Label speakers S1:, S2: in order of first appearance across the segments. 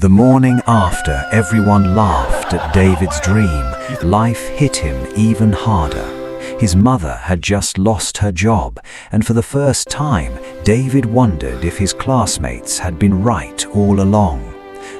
S1: The morning after everyone laughed at David's dream, life hit him even harder. His mother had just lost her job, and for the first time, David wondered if his classmates had been right all along.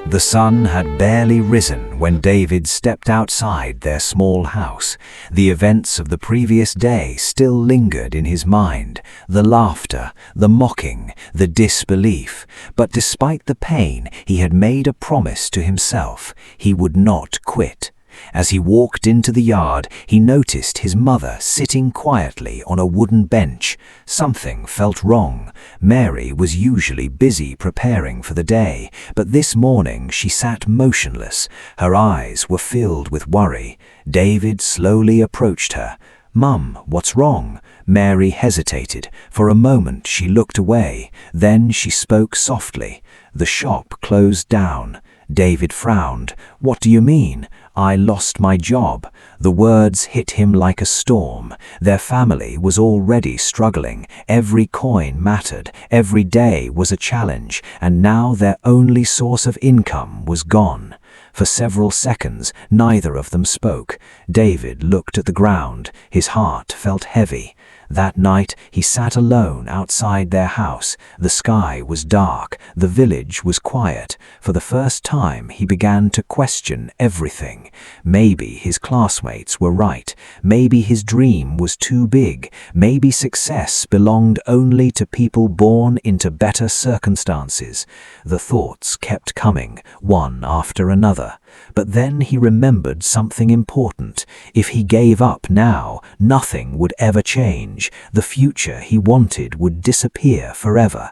S1: The sun had barely risen when David stepped outside their small house. The events of the previous day still lingered in his mind, the laughter, the mocking, the disbelief. But despite the pain, he had made a promise to himself. He would not quit. As he walked into the yard, he noticed his mother sitting quietly on a wooden bench. Something felt wrong. Mary was usually busy preparing for the day, but this morning she sat motionless. Her eyes were filled with worry. David slowly approached her. "Mum, what's wrong?" Mary hesitated. For a moment she looked away. Then she spoke softly. "The shop closed down." David frowned. "What do you mean?" "I lost my job." The words hit him like a storm. Their family was already struggling. Every coin mattered. Every day was a challenge. And now their only source of income was gone. For several seconds, neither of them spoke. David looked at the ground. His heart felt heavy. That night, he sat alone outside their house. The sky was dark. The village was quiet. For the first time, he began to question everything. Maybe his classmates were right. Maybe his dream was too big. Maybe success belonged only to people born into better circumstances. The thoughts kept coming, one after another. But then he remembered something important. If he gave up now, nothing would ever change. The future he wanted would disappear forever.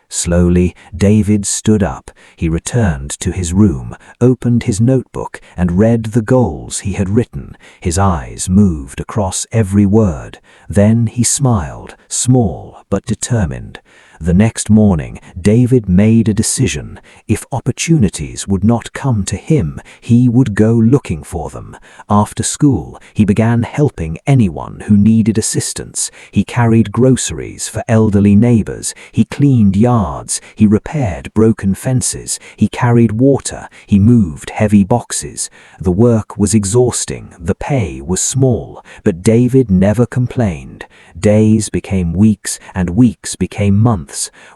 S1: Slowly, David stood up. He returned to his room, opened his notebook, and read the goals he had written. His eyes moved across every word. Then he smiled, small but determined. The next morning, David made a decision. If opportunities would not come to him, he would go looking for them. After school, he began helping anyone who needed assistance. He carried groceries for elderly neighbors. He cleaned yards. He repaired broken fences. He carried water. He moved heavy boxes. The work was exhausting. The pay was small. But David never complained. Days became weeks, and weeks became months.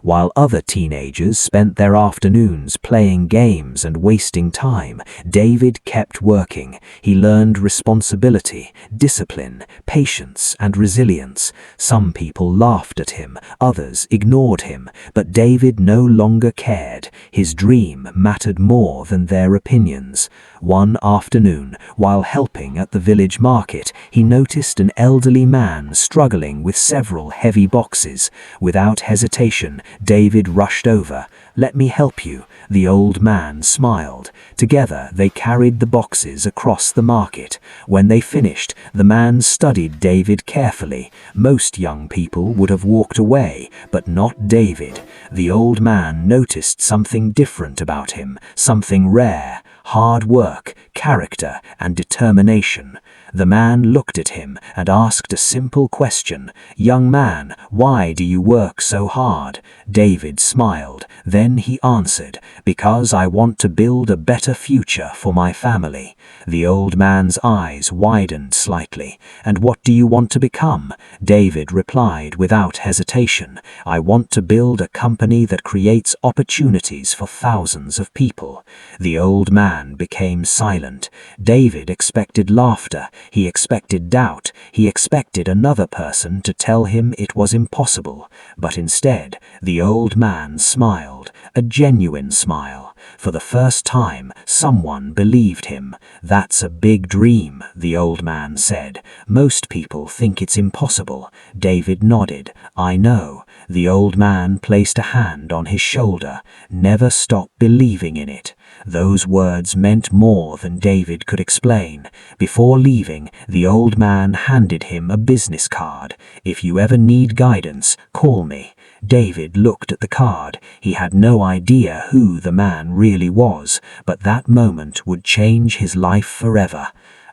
S1: While other teenagers spent their afternoons playing games and wasting time, David kept working. He learned responsibility, discipline, patience, and resilience. Some people laughed at him, others ignored him, but David no longer cared. His dream mattered more than their opinions. One afternoon, while helping at the village market, he noticed an elderly man struggling with several heavy boxes. Without hesitation, David rushed over. "Let me help you." The old man smiled. Together, they carried the boxes across the market. When they finished, the man studied David carefully. Most young people would have walked away, but not David. The old man noticed something different about him, something rare: hard work, character, and determination. The man looked at him and asked a simple question. "Young man, why do you work so hard?" David smiled. Then he answered, "Because I want to build a better future for my family." The old man's eyes widened slightly. "And what do you want to become?" David replied without hesitation, "I want to build a company that creates opportunities for thousands of people." The old man became silent. David expected laughter. He expected doubt. He expected another person to tell him it was impossible. But instead, the old man smiled, a genuine smile. For the first time, someone believed him. "That's a big dream," the old man said. "Most people think it's impossible." David nodded. "I know." The old man placed a hand on his shoulder. "Never stop believing in it." Those words meant more than David could explain. Before leaving, the old man handed him a business card. "If you ever need guidance, call me." David looked at the card. He had no idea who the man really was, but that moment would change his life forever.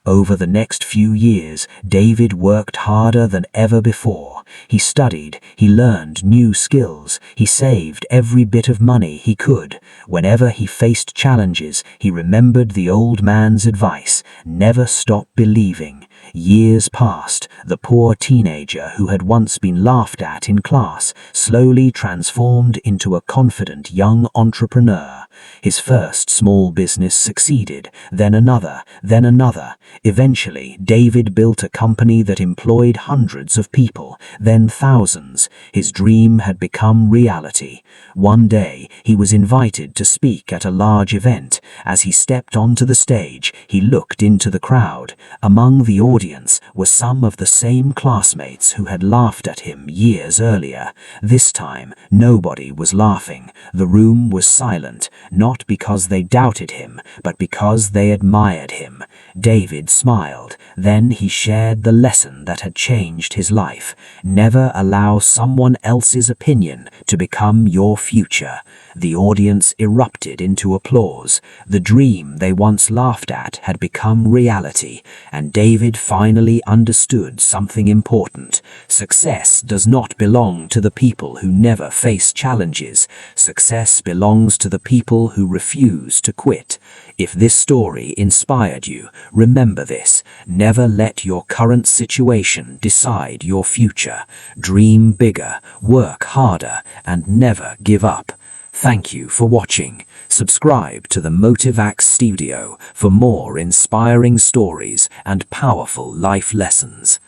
S1: Over the next few years, David worked harder than ever before. He studied, he learned new skills, he saved every bit of money he could. Whenever he faced challenges, he remembered the old man's advice: never stop believing. Years passed. The poor teenager who had once been laughed at in class slowly transformed into a confident young entrepreneur. His first small business succeeded, then another, then another. Eventually, David built a company that employed hundreds of people, then thousands. His dream had become reality. One day, he was invited to speak at a large event. As he stepped onto the stage, he looked into the crowd. Among the audience were some of the same classmates who had laughed at him years earlier. This time, nobody was laughing. The room was silent, not because they doubted him, but because they admired him. David smiled. Then he shared the lesson that had changed his life. Never allow someone else's opinion to become your future. The audience erupted into applause. The dream they once laughed at had become reality, and David finally understood something important. Success does not belong to the people who never face challenges. Success belongs to the people who refuse to quit. If this story inspired you, remember this: never let your current situation decide your future. Dream bigger, work harder, and never give up. Thank you for watching. Subscribe to the MotivaX Studio for more inspiring stories and powerful life lessons.